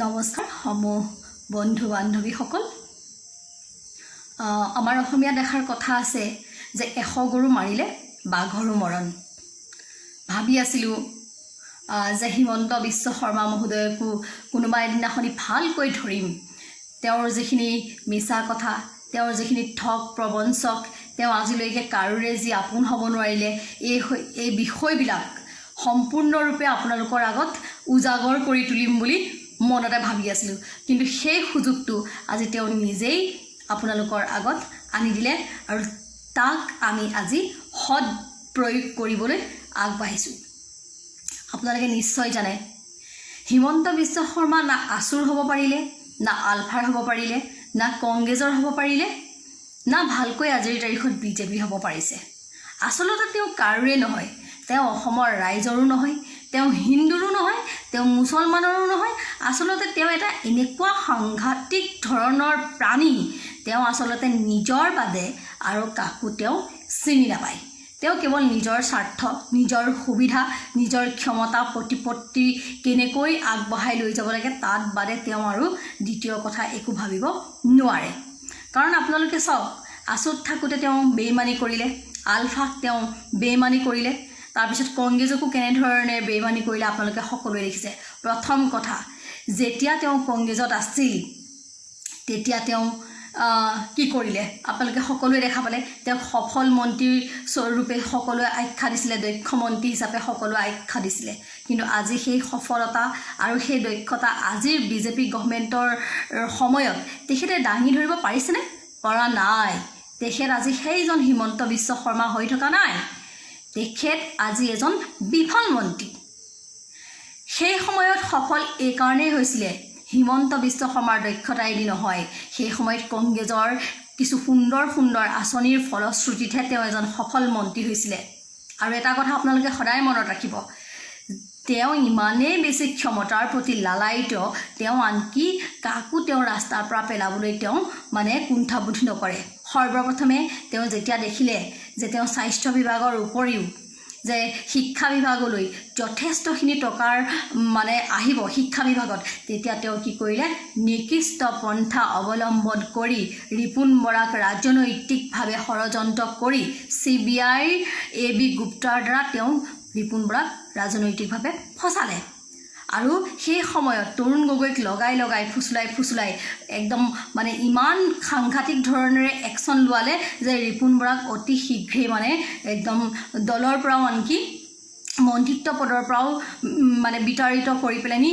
নমস্কাৰ সমূহ বন্ধু বান্ধৱীসকল। আমাৰ অসমীয়া দেখাৰ কথা আছে যে 100 গৰু মাৰিলে বাঘৰো মৰণ। ভাবি আছিলোঁ যে হিমন্ত বিশ্ব শৰ্মা মহোদয়কো কোনোবা এদিনাখনি ভালকৈ ধৰিম। তেওঁৰ যিখিনি মিছা কথা, তেওঁৰ যিখিনি ঠগ প্ৰবঞ্চক, তেওঁ আজিলৈকে কাৰোৰে যি আপোন হ'ব নোৱাৰিলে, এই বিষয়বিলাক সম্পূৰ্ণৰূপে আপোনালোকৰ আগত উজাগৰ কৰি তুলিম বুলি মনতে ভাবি আছিলোঁ। কিন্তু সেই সুযোগটো আজি তেওঁ নিজেই আপোনালোকৰ আগত আনি দিলে আৰু তাক আমি আজি সৎ প্ৰয়োগ কৰিবলৈ আগবাঢ়িছোঁ। আপোনালোকে নিশ্চয় জানে হিমন্ত বিশ্ব শৰ্মা না আছুৰ হ'ব পাৰিলে, না আলফাৰ হ'ব পাৰিলে, না কংগ্ৰেছৰ হ'ব পাৰিলে, না ভালকৈ আজিৰ তাৰিখত বিজেপি হ'ব পাৰিছে। আচলতে তেওঁ কাৰোৰে নহয়, তেওঁ অসমৰ ৰাইজৰো নহয়, তেওঁ হিন্দুৰো নহয়, তেওঁ মুছলমানৰো নহয়। আচলতে তেওঁ এটা এনেকুৱা সাংঘাতিক ধৰণৰ প্ৰাণী, তেওঁ আচলতে নিজৰ বাদে আৰু কাকো তেওঁ চিনি নাপায়। তেওঁ কেৱল নিজৰ স্বাৰ্থ, নিজৰ সুবিধা, নিজৰ ক্ষমতা প্ৰতিপত্তি কেনেকৈ আগবঢ়াই লৈ যাব লাগে তাত বাদে তেওঁ আৰু দ্বিতীয় কথা একো ভাবিব নোৱাৰে। কাৰণ আপোনালোকে চাওক, আছুত থাকোঁতে তেওঁ বেইমানি কৰিলে, আলফাক তেওঁ বেইমানি কৰিলে, তাৰপিছত কংগ্ৰেছকো কেনেধৰণে বেইমানি কৰিলে আপোনালোকে সকলোৱে দেখিছে। প্ৰথম কথা, যেতিয়া তেওঁ কংগ্ৰেছত আছিল তেতিয়া তেওঁ কি কৰিলে আপোনালোকে সকলোৱে দেখা পালে। তেওঁক সফল মন্ত্ৰী স্বৰূপে সকলোৱে আখ্যা দিছিলে, দক্ষ মন্ত্ৰী হিচাপে সকলোৱে আখ্যা দিছিলে। কিন্তু আজি সেই সফলতা আৰু সেই দক্ষতা আজিৰ বিজেপি গভৰ্ণমেণ্টৰ সময়ত তেখেতে দাঙি ধৰিব পাৰিছেনে? পৰা নাই। তেখেত আজি সেইজন হিমন্ত বিশ্ব শৰ্মা হৈ থকা নাই, তেখেত আজি এজন বিফল মন্ত্ৰী। সেই সময়ত সফল এইকাৰণেই হৈছিলে হিমন্ত বিশ্ব শৰ্মাৰ দক্ষতা এদি নহয়, সেই সময়ত কংগ্ৰেছৰ কিছু সুন্দৰ সুন্দৰ আঁচনিৰ ফলশ্ৰুতিতহে তেওঁ এজন সফল মন্ত্ৰী হৈছিলে। আৰু এটা কথা আপোনালোকে সদায় মনত ৰাখিব, তেওঁ ইমানেই বেছি ক্ষমতাৰ প্ৰতি লালায়িত, তেওঁ আনকি কাকো তেওঁ ৰাস্তাৰ পৰা পেলাবলৈ তেওঁ কুণ্ঠাবোধ নকৰে। সৰ্বপ্ৰথমে তেওঁ যেতিয়া দেখিলে যে তেওঁ স্বাস্থ্য বিভাগৰ উপৰিও যে শিক্ষা বিভাগলৈ যথেষ্টখিনি টকাৰ আহিব শিক্ষা বিভাগত, তেতিয়া তেওঁ কি কৰিলে, নিকৃষ্ট পন্থা অৱলম্বন কৰি ৰিপুণ বৰাক ৰাজনৈতিকভাৱে ষড়যন্ত্ৰ কৰি CBI AB গুপ্তাৰ দ্বাৰা তেওঁ ৰিপুণ বৰাক ৰাজনৈতিকভাৱে ফচালে। আৰু সেই সময়ত তৰুণ গগৈক লগাই ফুচুলাই একদম ইমান সাংঘাতিক ধৰণেৰে একশ্যন লোৱালে যে ৰিপুণ বৰাক অতি শীঘ্ৰেই একদম দলৰ পৰাও আনকি মন্ত্ৰিত্ব পদৰ পৰাও বিতাড়িত কৰি পেলানি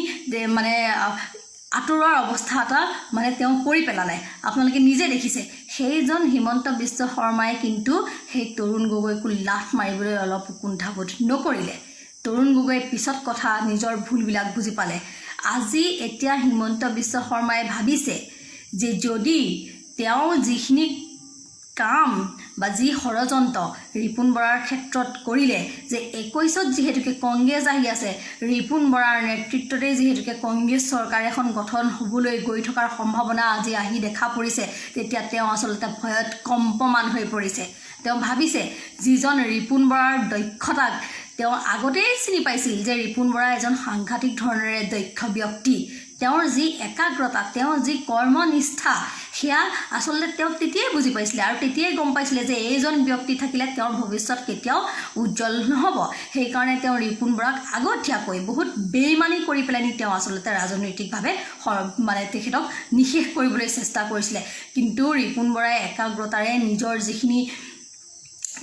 আঁতৰোৱাৰ অৱস্থা এটা তেওঁ কৰি পেলালে। আপোনালোকে নিজে দেখিছে। সেইজন হিমন্ত বিশ্ব শৰ্মাই কিন্তু সেই তৰুণ গগৈকো লাথ মাৰিবলৈ অলপ কুণ্ঠাবোধ নকৰিলে। তৰুণ গগৈয়ে পিছত কথা নিজৰ ভুলবিলাক বুজি পালে। আজি এতিয়া হিমন্ত বিশ্ব শৰ্মাই ভাবিছে যে যদি তেওঁ যিখিনি কাম বা যি ষড়যন্ত্ৰ ৰিপুণ বৰাৰ ক্ষেত্ৰত কৰিলে, যে 21ত যিহেতুকে কংগ্ৰেছ আহি আছে, ৰিপুণ বৰাৰ নেতৃত্বতে যিহেতুকে কংগ্ৰেছ চৰকাৰ এখন গঠন হ'বলৈ গৈ থকাৰ সম্ভাৱনা আজি আহি দেখা পৰিছে, তেতিয়া তেওঁ আচলতে ভয়ত কম্পমান হৈ পৰিছে। তেওঁ ভাবিছে যিজন ৰিপুণ বৰাৰ দক্ষতাক তেওঁ আগতেই চিনি পাইছিল যে ৰিপুণ বৰা এজন সাংঘাতিক ধৰণেৰে দক্ষ ব্যক্তি, তেওঁৰ যি একাগ্ৰতা, তেওঁৰ যি কৰ্মনিষ্ঠা, সেয়া আচলতে তেওঁ তেতিয়াই বুজি পাইছিলে আৰু তেতিয়াই গম পাইছিলে যে এইজন ব্যক্তি থাকিলে তেওঁৰ ভৱিষ্যত কেতিয়াও উজ্জ্বল নহ'ব। সেইকাৰণে তেওঁ ৰিপুণ বৰাক আগতীয়াকৈ বহুত বেইমানি কৰি পেলানি তেওঁ আচলতে ৰাজনৈতিকভাৱে তেখেতক নিঃশেষ কৰিবলৈ চেষ্টা কৰিছিলে। কিন্তু ৰিপুণ বৰাই একাগ্ৰতাৰে নিজৰ যিখিনি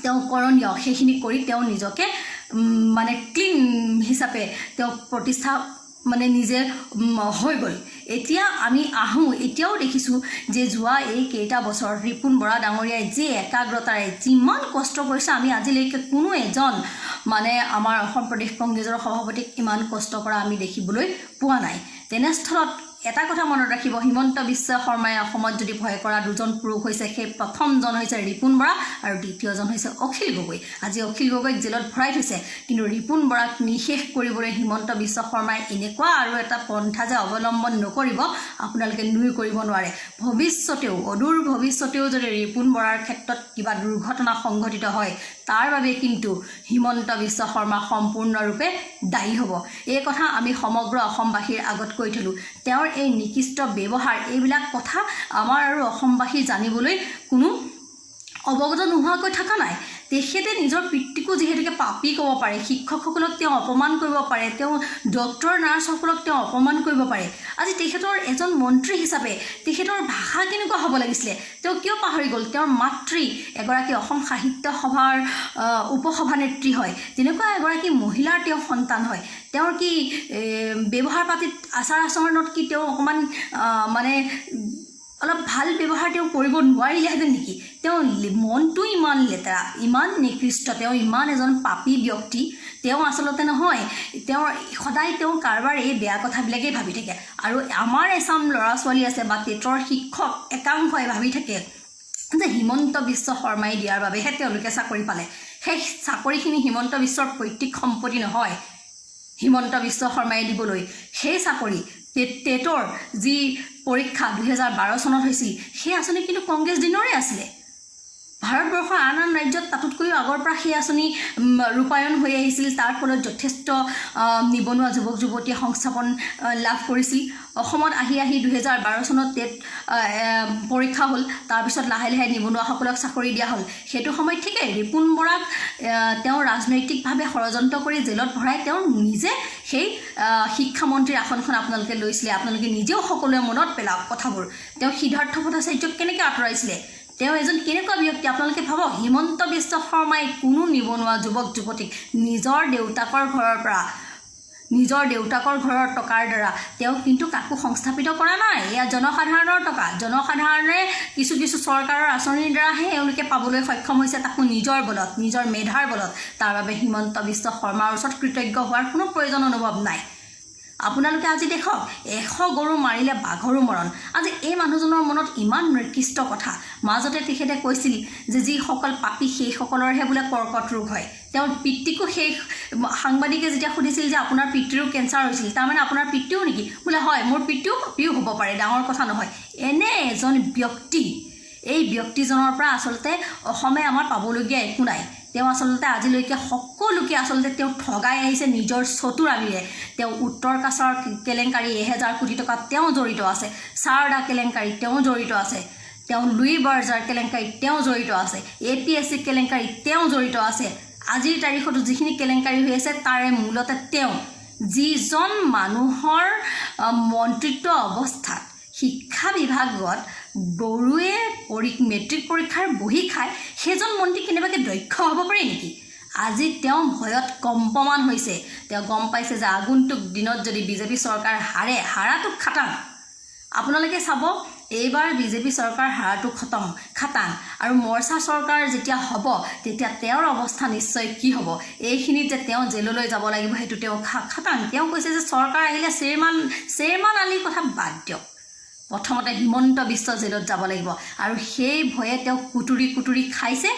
তেওঁ কৰণীয় সেইখিনি কৰি তেওঁ নিজকে ক্লিন হিচাপে তেওঁ প্ৰতিষ্ঠা নিজে হৈ গ'ল। এতিয়া আমি এতিয়াও দেখিছোঁ যে যোৱা এই কেইটা বছৰ ৰিপুণ বৰা ডাঙৰীয়াই যি একাগ্ৰতাৰে যিমান কষ্ট কৰিছে, আমি আজিলৈকে কোনো এজন আমাৰ অসম প্ৰদেশ কংগ্ৰেছৰ সভাপতিক ইমান কষ্ট কৰা আমি দেখিবলৈ পোৱা নাই। তেনেস্থলত এটা কথা মনত ৰাখিব, হিমন্ত বিশ্ব শৰ্মাই অসমত যদি ভয় কৰা দুজন পুৰুষ হৈছে, সেই প্ৰথমজন হৈছে ৰিপুণ বৰা আৰু দ্বিতীয়জন হৈছে অখিল গগৈ। আজি অখিল গগৈক জেলত ভৰাই থৈছে, কিন্তু ৰিপুণ বৰাক নিঃশেষ কৰিবলৈ হিমন্ত বিশ্ব শৰ্মাই এনেকুৱা আৰু এটা পন্থা যে অৱলম্বন নকৰিব আপোনালোকে নুই কৰিব নোৱাৰে। ভৱিষ্যতেও অদূৰ ভৱিষ্যতেও যদি ৰিপুণ বৰাৰ ক্ষেত্ৰত কিবা দুৰ্ঘটনা সংঘটিত হয়, তাৰ বাবে কিন্তু হিমন্ত বিশ্ব শৰ্মা সম্পূৰ্ণৰূপে দায়ী হ'ব। এই কথা আমি সমগ্ৰ অসমবাসীৰ আগত কৈ থলোঁ। তেওঁৰ এই নিকৃষ্ট ব্যৱহাৰ, এইবিলাক কথা আমাৰ আৰু অসমবাসী জানিবলৈ কোনো অৱগত নোহোৱাকৈ থকা নাই। তেখেতে নিজৰ পিতৃকো যিহেতুকে পাপী ক'ব পাৰে, শিক্ষকসকলক তেওঁ অপমান কৰিব পাৰে, তেওঁ ডক্টৰ নাৰ্ছসকলক তেওঁ অপমান কৰিব পাৰে। আজি তেখেতৰ এজন মন্ত্ৰী হিচাপে তেখেতৰ ভাষা কেনেকুৱা হ'ব লাগিছিলে, তেওঁ কিয় পাহৰি গ'ল? তেওঁৰ মাতৃ এগৰাকী অসম সাহিত্য সভাৰ উপসভানেত্ৰী হয়, তেনেকুৱা এগৰাকী মহিলাৰ তেওঁ সন্তান হয়। তেওঁৰ কি ব্যৱহাৰ পাতিত, আচাৰ আচৰণত কি তেওঁ অকণমান মানে অলপ ভাল ব্যৱহাৰ তেওঁ কৰিব নোৱাৰিলেহেঁতেন নেকি? তেওঁ মনটো ইমান লেতেৰা, ইমান নিকৃষ্ট, তেওঁ ইমান এজন পাপী ব্যক্তি। তেওঁ আচলতে নহয়, তেওঁ সদায় তেওঁ কাৰোবাৰ এই বেয়া কথাবিলাকেই ভাবি থাকে। আৰু আমাৰ এচাম ল'ৰা ছোৱালী আছে বা টেটৰ শিক্ষক একাংশই ভাবি থাকে যে হিমন্ত বিশ্ব শৰ্মাই দিয়াৰ বাবেহে তেওঁলোকে চাকৰি পালে। সেই চাকৰিখিনি হিমন্ত বিশ্বৰ পৈতৃক সম্পত্তি নহয়, হিমন্ত বিশ্ব শৰ্মাই দিবলৈ। সেই চাকৰি টেটৰ যি পৰীক্ষা 2012 চনত হৈছিল, সেই আঁচনি কিন্তু কংগ্ৰেছ দিনৰে আছিলে। ভাৰতবৰ্ষৰ আন আন ৰাজ্যত তাতোতকৈও আগৰ পৰা সেই আঁচনি ৰূপায়ণ হৈ আহিছিল। তাৰ ফলত যথেষ্ট নিবনুৱা যুৱক যুৱতীয়ে সংস্থাপন লাভ কৰিছিল। অসমত আহি 2012 চনত টেট পৰীক্ষা হ'ল, তাৰপিছত লাহে লাহে নিবনুৱাসকলক চাকৰি দিয়া হ'ল। সেইটো সময়ত ঠিকেই ৰিপুণ বৰাক তেওঁ ৰাজনৈতিকভাৱে ষড়যন্ত্ৰ কৰি জেলত ভৰাই তেওঁ নিজে সেই শিক্ষামন্ত্ৰীৰ আসনখন আপোনালোকে লৈছিলে। আপোনালোকে নিজেও সকলোৱে মনত পেলাওক কথাবোৰ। তেওঁ সিদ্ধাৰ্থ ভট্টাচাৰ্যক কেনেকৈ আঁতৰাইছিলে, তেওঁ এজন কেনেকুৱা ব্যক্তি আপোনালোকে ভাবক। হিমন্ত বিশ্ব শৰ্মাই কোনো নিবনুৱা যুৱক যুৱতীক নিজৰ দেউতাকৰ ঘৰৰ টকাৰ দ্বাৰা তেওঁ কিন্তু কাকো সংস্থাপিত কৰা নাই। এয়া জনসাধাৰণৰ টকা, জনসাধাৰণে কিছু কিছু চৰকাৰৰ আঁচনিৰ দ্বাৰাহে এওঁলোকে পাবলৈ সক্ষম হৈছে, তাকো নিজৰ বলত, নিজৰ মেধাৰ বলত। তাৰ বাবে হিমন্ত বিশ্ব শৰ্মাৰ ওচৰত কৃতজ্ঞ হোৱাৰ কোনো প্ৰয়োজন অনুভৱ নাই। আপোনালোকে আজি দেখক, 100 গৰু মাৰিলে বাঘৰো মৰণ। আজি এই মানুহজনৰ মনত ইমান নিকৃষ্ট কথা। মাজতে তেখেতে কৈছিল যে যিসকল পাপী সেইসকলৰহে বোলে কৰ্কট ৰোগ হয়। তেওঁৰ পিতৃকো সেই সাংবাদিকে যেতিয়া সুধিছিল যে আপোনাৰ পিতৃৰো কেঞ্চাৰ হৈছিল, তাৰমানে আপোনাৰ পিতৃও নেকি? বোলে হয়, মোৰ পিতৃও পাপীও হ'ব পাৰে, ডাঙৰ কথা নহয়। এনে এজন ব্যক্তি, এই ব্যক্তিজনৰ পৰা আচলতে অসমে আমাৰ পাবলগীয়া একো নাই। তেওঁ আচলতে আজিলৈকে সকলোকে আচলতে তেওঁ ঠগাই আহিছে নিজৰ চতুৰালিৰে। তেওঁ উত্তৰ কাছাৰ কেলেংকাৰী 1000 কোটি টকাত তেওঁ জড়িত আছে, সাৰদা কেলেংকাৰীত তেওঁ জড়িত আছে, তেওঁ লুই বাৰ্জাৰ কেলেংকাৰীত তেওঁ জড়িত আছে, APSC কেলেংকাৰীত তেওঁ জড়িত আছে। আজিৰ তাৰিখতো যিখিনি কেলেংকাৰী হৈ আছে তাৰে মূলতে তেওঁ, যিজন মানুহৰ মন্ত্ৰিত্ব অৱস্থাত শিক্ষা বিভাগত বড়োৱে মেট্ৰিক পৰীক্ষাৰ বহি খায়, সেইজন মন্ত্ৰী কেনেবাকৈ দক্ষ হ'ব পাৰে নেকি? আজি তেওঁ ভয়ত কম্পমান হৈছে। তেওঁ গম পাইছে যে আগন্তুক দিনত যদি বিজেপি চৰকাৰ হাৰে, হাৰাটো খাটাং। আপোনালোকে চাব, এইবাৰ বিজেপি চৰকাৰ হাৰাটো খাটাং। আৰু মৰ্চা চৰকাৰ যেতিয়া হ'ব, তেতিয়া তেওঁৰ অৱস্থা নিশ্চয় কি হ'ব। এইখিনিত যে তেওঁ জেললৈ যাব লাগিব সেইটো তেওঁ খাটাং। তেওঁ কৈছে যে চৰকাৰ আহিলে শ্বেৰমান আলীৰ কথা বাদ দিয়ক, প্ৰথমতে হিমন্ত বিশ্ব জেলত যাব লাগিব। আৰু সেই ভয়ে তেওঁ কুটুৰি খাইছে,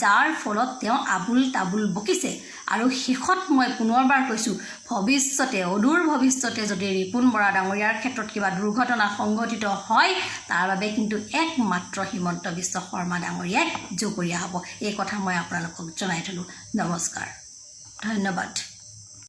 যাৰ ফলত তেওঁ আবুল তাবুল বকিছে। আৰু শেষত মই পুনৰবাৰ কৈছোঁ, ভৱিষ্যতে, অদূৰ ভৱিষ্যতে যদি ৰিপুণ বৰা ডাঙৰীয়াৰ ক্ষেত্ৰত কিবা দুৰ্ঘটনা সংঘটিত হয়, তাৰ বাবে কিন্তু একমাত্ৰ হিমন্ত বিশ্ব শৰ্মা ডাঙৰীয়াই জগৰীয়া হ'ব। এই কথা মই আপোনালোকক জনাই থলোঁ। নমস্কাৰ, ধন্যবাদ।